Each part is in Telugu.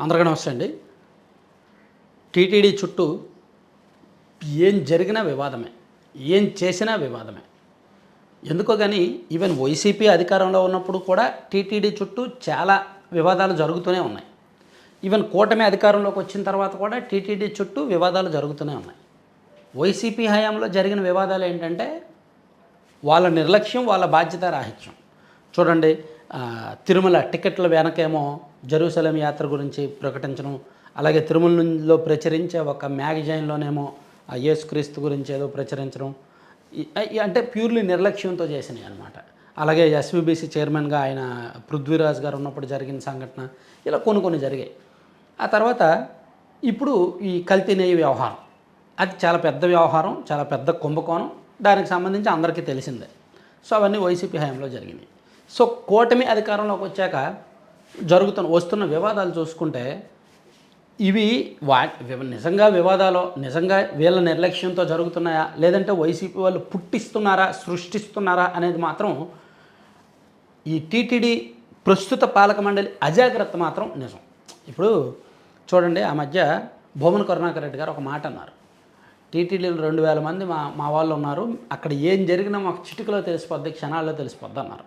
అందరికీ నమస్తే అండి. టీటీడీ చుట్టూ ఏం జరిగినా వివాదమే, ఏం చేసినా వివాదమే. ఎందుకో కానీ ఈవెన్ వైసీపీ అధికారంలో ఉన్నప్పుడు కూడా టీటీడీ చుట్టూ చాలా వివాదాలు జరుగుతూనే ఉన్నాయి. ఈవెన్ కూటమి అధికారంలోకి వచ్చిన తర్వాత కూడా టీటీడీ చుట్టూ వివాదాలు జరుగుతూనే ఉన్నాయి. వైసీపీ హయాంలో జరిగిన వివాదాలు ఏంటంటే వాళ్ళ నిర్లక్ష్యం, వాళ్ళ బాధ్యత రాహిత్యం. చూడండి, తిరుమల టికెట్ల వెనకేమో జెరూసలేం యాత్ర గురించి ప్రకటించడం, అలాగే తిరుమలలో ప్రచురించే ఒక మ్యాగజైన్లోనేమో యేసుక్రీస్తు గురించి ఏదో ప్రచురించడం, అంటే ప్యూర్లీ నిర్లక్ష్యంతో చేసినాయి అనమాట. అలాగే ఎస్వీబీసీ చైర్మన్గా ఆయన పృథ్వీరాజ్ గారు ఉన్నప్పుడు జరిగిన సంఘటన, ఇలా కొన్ని జరిగాయి. ఆ తర్వాత ఇప్పుడు ఈ కల్తీ నెయ్యి వ్యవహారం, అది చాలా పెద్ద వ్యవహారం, చాలా పెద్ద కుంభకోణం. దానికి సంబంధించి అందరికీ తెలిసిందే. సో అవన్నీ వైసీపీ హయాంలో జరిగినాయి. సో కూటమి అధికారంలోకి వచ్చాక వస్తున్న వివాదాలు చూసుకుంటే ఇవి నిజంగా వివాదాలు నిజంగా వీళ్ళ నిర్లక్ష్యంతో జరుగుతున్నాయా, లేదంటే వైసీపీ వాళ్ళు పుట్టిస్తున్నారా, సృష్టిస్తున్నారా అనేది మాత్రం ఈ టీటీడీ ప్రస్తుత పాలక మండలి అజాగ్రత్త మాత్రం నిజం. ఇప్పుడు చూడండి, ఆ మధ్య భూమన కరుణాకర్ రెడ్డి గారు ఒక మాట అన్నారు. టీటీడీలో 2000 మంది మా వాళ్ళు ఉన్నారు, అక్కడ ఏం జరిగినా మాకు చిటికలో తెలిసిపోద్ది, క్షణాల్లో తెలిసిపోద్ది అన్నారు.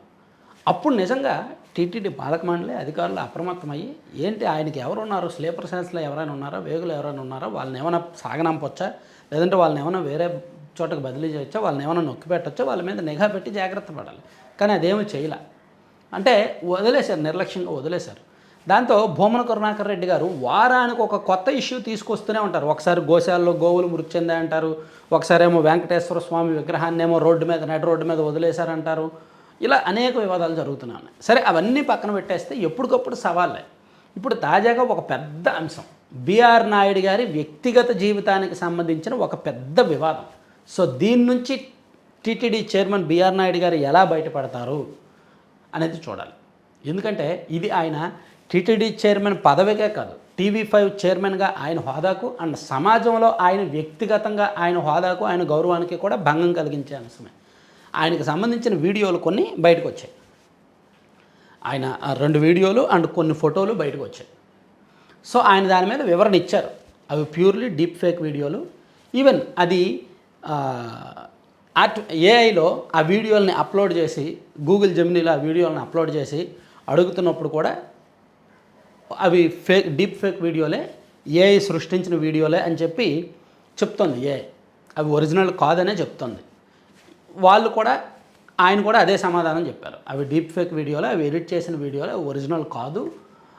అప్పుడు నిజంగా టీటీడీ పాలక మండలి అధికారులు అప్రమత్తమయ్యి, ఏంటి ఆయనకి ఎవరున్నారు, స్లీపర్ సెల్స్లో ఎవరైనా ఉన్నారా, వేగులు ఎవరైనా ఉన్నారా, వాళ్ళని ఏమైనా సాగనంపొచ్చా, లేదంటే వాళ్ళని ఏమైనా వేరే చోటకు బదిలీ చేయొచ్చా, వాళ్ళని ఏమైనా నొక్కి పెట్టచ్చా, వాళ్ళ మీద నిఘా పెట్టి జాగ్రత్త పడాలి. కానీ అదేమీ చేయలే. అంటే వదిలేశారు, నిర్లక్ష్యంగా వదిలేశారు. దాంతో భూమన కరుణాకర్ రెడ్డి గారు వారానికి ఒక కొత్త ఇష్యూ తీసుకొస్తూనే ఉంటారు. ఒకసారి గోశాలలో గోవులు మృతి చెందాయంటారు, ఒకసారి ఏమో వెంకటేశ్వర స్వామి విగ్రహాన్ని ఏమో నడి రోడ్డు మీద వదిలేశారంటారు. ఇలా అనేక వివాదాలు జరుగుతున్నాయి. సరే, అవన్నీ పక్కన పెట్టేస్తే ఎప్పటికప్పుడు సవాళ్ళే. ఇప్పుడు తాజాగా ఒక పెద్ద అంశం, బిఆర్ నాయుడు గారి వ్యక్తిగత జీవితానికి సంబంధించిన ఒక పెద్ద వివాదం. సో దీని నుంచి టీటీడీ చైర్మన్ బిఆర్ నాయుడు గారు ఎలా బయటపడతారు అనేది చూడాలి. ఎందుకంటే ఇది ఆయన టీటీడీ చైర్మన్ పదవికే కాదు, TV5 చైర్మన్గా ఆయన హోదాకు అండ్ సమాజంలో ఆయన వ్యక్తిగతంగా ఆయన హోదాకు, ఆయన గౌరవానికి కూడా భంగం కలిగించే అంశమే. ఆయనకు సంబంధించిన వీడియోలు కొన్ని బయటకు వచ్చాయి. ఆయన 2 వీడియోలు అండ్ కొన్ని ఫోటోలు బయటకు వచ్చాయి. సో ఆయన దాని మీద వివరణ ఇచ్చారు. అవి ప్యూర్లీ డీప్ ఫేక్ వీడియోలు. ఈవెన్ అది ఏఐలో ఆ వీడియోలని అప్లోడ్ చేసి, గూగుల్ జెమినీలో ఆ వీడియోలను అప్లోడ్ చేసి అడుగుతున్నప్పుడు కూడా అవి డీప్ ఫేక్ వీడియోలే, ఏఐ సృష్టించిన వీడియోలే అని చెప్పి చెప్తోంది ఏఐ. అవి ఒరిజినల్ కాదనే చెప్తోంది. ఆయన కూడా అదే సమాధానం చెప్పారు. అవి డీప్ ఫేక్ వీడియోలే, అవి ఎడిట్ చేసిన వీడియోలే, ఒరిజినల్ కాదు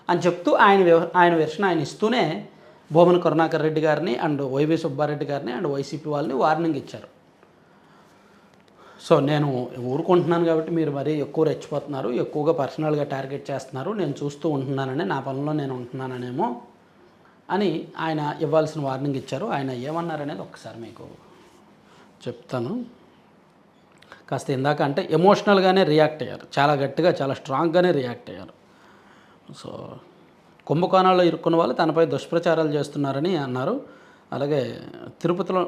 అని చెప్తూ ఆయన వెర్షన్ ఆయన ఇస్తూనే భూమన కరుణాకర్ రెడ్డి గారిని అండ్ వైవి సుబ్బారెడ్డి గారిని అండ్ వైసీపీ వాళ్ళని వార్నింగ్ ఇచ్చారు. సో నేను ఊరుకుంటున్నాను కాబట్టి మీరు మరీ ఎక్కువ రెచ్చిపోతున్నారు, ఎక్కువగా పర్సనల్గా టార్గెట్ చేస్తున్నారు, నేను చూస్తూ ఉంటున్నానని, నా పనుల్లో నేను ఉంటున్నాననేమో అని ఆయన ఇవ్వాల్సిన వార్నింగ్ ఇచ్చారు. ఆయన ఏమన్నారనేది ఒకసారి మీకు చెప్తాను. కాస్త ఇందాక అంటే ఎమోషనల్గానే రియాక్ట్ అయ్యారు, చాలా గట్టిగా, చాలా స్ట్రాంగ్గానే రియాక్ట్ అయ్యారు. సో కుంభకోణాల్లో ఇరుక్కున్న వాళ్ళు తనపై దుష్ప్రచారాలు చేస్తున్నారని అన్నారు. అలాగే తిరుపతిలో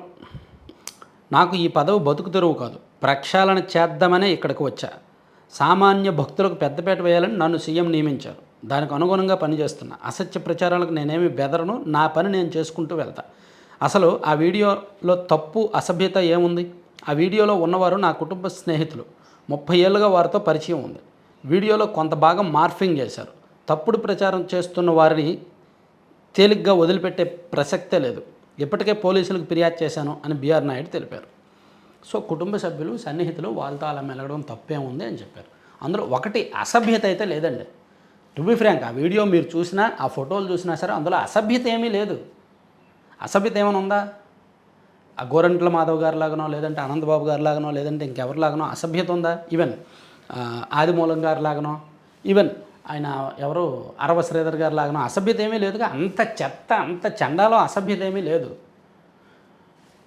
నాకు ఈ పదవి బతుకు తెరువు కాదు, ప్రక్షాళన చేద్దామనే ఇక్కడికి వచ్చా. సామాన్య భక్తులకు పెద్దపేట వేయాలని నన్ను సీఎం నియమించారు, దానికి అనుగుణంగా పనిచేస్తున్నా. అసత్య ప్రచారాలకు నేనేమి బెదరను, నా పని నేను చేసుకుంటూ వెళ్తా. అసలు ఆ వీడియోలో తప్పు, అసభ్యత ఏముంది? ఆ వీడియోలో ఉన్నవారు నా కుటుంబ స్నేహితులు, 30 ఏళ్ళుగా వారితో పరిచయం ఉంది. వీడియోలో కొంత భాగం మార్ఫింగ్ చేశారు. తప్పుడు ప్రచారం చేస్తున్న వారిని తేలిగ్గా వదిలిపెట్టే ప్రసక్తే లేదు. ఇప్పటికే పోలీసులకు ఫిర్యాదు చేశాను అని బిఆర్ నాయుడు తెలిపారు. సో కుటుంబ సభ్యులు, సన్నిహితులు వాళ్ళతో అలా మెలగడం తప్పేముంది అని చెప్పారు. అందులో ఒకటి అసభ్యత అయితే లేదండి. టు బి ఫ్రాంక్, ఆ వీడియో మీరు చూసినా, ఆ ఫోటోలు చూసినా సరే అందులో అసభ్యత ఏమీ లేదు. అసభ్యత ఏమైనా ఉందా? ఆ గోరంట్ల మాధవ్ గారి లాగానో, లేదంటే అనంతబాబు గారి లాగానో, లేదంటే ఇంకెవరిలాగానో అసభ్యత ఉందా? ఈవెన్ ఆదిమూలం గారి లాగానో, ఈవెన్ ఆయన ఎవరు అరవ శ్రీధర్ గారి లాగానో అసభ్యత ఏమీ లేదుగా. అంత చెత్త, అంత చండాలో అసభ్యత ఏమీ లేదు.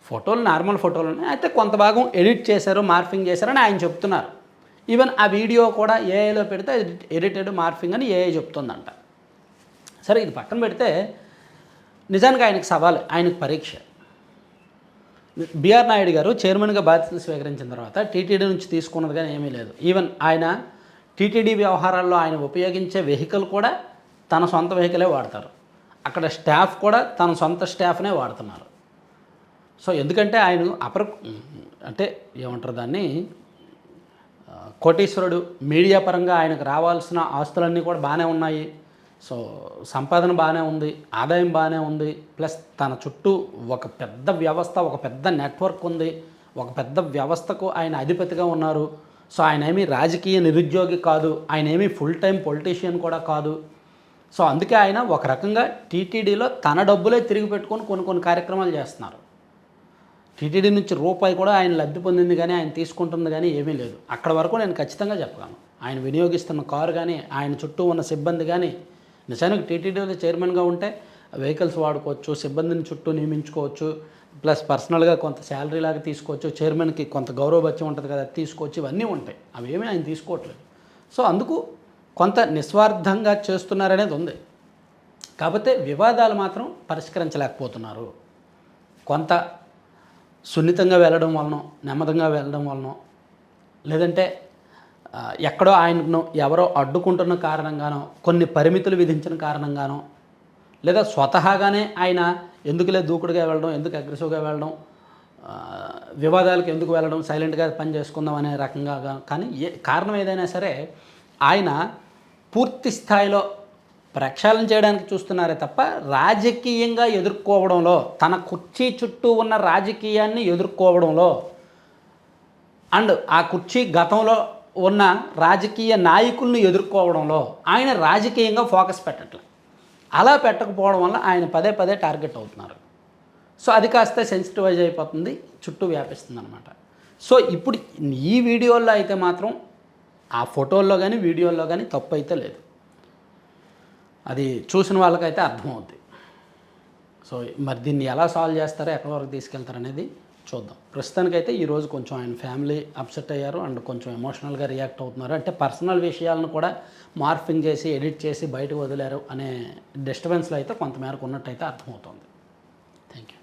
ఫోటోలు నార్మల్ ఫోటోలు అయితే కొంత భాగం ఎడిట్ చేశారు, మార్ఫింగ్ చేశారని ఆయన చెప్తున్నారు. ఈవెన్ ఆ వీడియో కూడా ఏఐలో పెడితే ఎడిటెడ్ మార్ఫింగ్ అని ఏఐ చెప్తుందంట. సరే, ఇది పక్కన పెడితే నిజానికి ఆయనకు సవాల్, ఆయనకు పరీక్ష. బిఆర్ నాయుడు గారు చైర్మన్గా బాధ్యతలు స్వీకరించిన తర్వాత టీటీడీ నుంచి తీసుకున్నది కానీ ఏమీ లేదు. ఈవెన్ ఆయన టీటీడీ వ్యవహారాల్లో ఆయన ఉపయోగించే వెహికల్ కూడా తన సొంత వెహికలే వాడతారు. అక్కడ స్టాఫ్ కూడా తన సొంత స్టాఫ్నే వాడుతున్నారు. సో ఎందుకంటే ఆయన అంటే ఏమంటారు దాన్ని, కోటీశ్వరుడు. మీడియా పరంగా ఆయనకు రావాల్సిన ఆస్తులన్నీ కూడా బాగానే ఉన్నాయి. సో సంపాదన బాగానే ఉంది, ఆదాయం బాగానే ఉంది, ప్లస్ తన చుట్టూ ఒక పెద్ద వ్యవస్థ, ఒక పెద్ద నెట్వర్క్ ఉంది, ఒక పెద్ద వ్యవస్థకు ఆయన అధిపతిగా ఉన్నారు. సో ఆయన ఏమీ రాజకీయ నిరుద్యోగి కాదు, ఆయన ఏమీ ఫుల్ టైం పొలిటీషియన్ కూడా కాదు. సో అందుకే ఆయన ఒక రకంగా టీటీడీలో తన డబ్బులే తిరిగి పెట్టుకొని కొన్ని కార్యక్రమాలు చేస్తున్నారు. టీటీడీ నుంచి రూపాయి కూడా ఆయన లబ్ధి పొందింది కానీ, ఆయన తీసుకుంటుంది కానీ ఏమీ లేదు. అక్కడ వరకు నేను ఖచ్చితంగా చెప్పగలను. ఆయన వినియోగిస్తున్న కారు కానీ, ఆయన చుట్టూ ఉన్న సిబ్బంది కానీ, నిజానికి టీటీడీలో చైర్మన్గా ఉంటే వెహికల్స్ వాడుకోవచ్చు, సిబ్బందిని చుట్టూ నియమించుకోవచ్చు, ప్లస్ పర్సనల్గా కొంత శాలరీ లాగా తీసుకోవచ్చు, చైర్మన్కి కొంత గౌరవభత్యం ఉంటుంది కదా, తీసుకోవచ్చు, ఇవన్నీ ఉంటాయి. అవేమీ ఆయన తీసుకోవట్లేదు. సో అందుకు కొంత నిస్వార్థంగా చేస్తున్నారనేది ఉంది. కాకపోతే వివాదాలు మాత్రం పరిష్కరించలేకపోతున్నారు. కొంత సున్నితంగా వెళ్ళడం వలన, నెమ్మదంగా వెళ్ళడం వలన, లేదంటే ఎక్కడో ఆయనను ఎవరో అడ్డుకుంటున్న కారణంగానో, కొన్ని పరిమితులు విధించిన కారణంగానో, లేదా స్వతహాగానే ఆయన ఎందుకులే దూకుడుగా వెళ్ళడం, ఎందుకు అగ్రెసివ్గా వెళ్ళడం, వివాదాలకు ఎందుకు వెళ్ళడం, సైలెంట్గా పని చేసుకుందాం అనే రకంగా కానీ కారణం ఏదైనా సరే ఆయన పూర్తి స్థాయిలో ప్రక్షాళన చేయడానికి చూస్తున్నారే తప్ప రాజకీయంగా ఎదుర్కోవడంలో, తన కుర్చీ చుట్టూ ఉన్న రాజకీయాన్ని ఎదుర్కోవడంలో, అండ్ ఆ కుర్చీ గతంలో ఉన్న రాజకీయ నాయకులను ఎదుర్కోవడంలో ఆయన రాజకీయంగా ఫోకస్ పెట్టట్లేదు. అలా పెట్టకపోవడం వల్ల ఆయన పదే టార్గెట్ అవుతున్నారు. సో అది కాస్త సెన్సిటివైజ్ అయిపోతుంది, చుట్టూ వ్యాపిస్తుంది అనమాట. సో ఇప్పుడు ఈ వీడియోల్లో అయితే మాత్రం ఆ ఫోటోల్లో కానీ వీడియోల్లో కానీ తప్పు అయితే లేదు. అది చూసిన వాళ్ళకైతే అర్థమవుద్ది. సో మరి దీన్ని ఎలా సాల్వ్ చేస్తారో, ఎక్కడి వరకు తీసుకెళ్తారు అనేది చూద్దాం. ప్రస్తుతానికైతే ఈరోజు కొంచెం ఆయన ఫ్యామిలీ అప్సెట్ అయ్యారు అండ్ కొంచెం ఎమోషనల్గా రియాక్ట్ అవుతున్నారు. అంటే పర్సనల్ విషయాలను కూడా మార్ఫింగ్ చేసి, ఎడిట్ చేసి బయటకు వదిలారు అనే డిస్టర్బెన్స్లో అయితే కొంతమేరకు ఉన్నట్టయితే అర్థమవుతుంది. Thank you.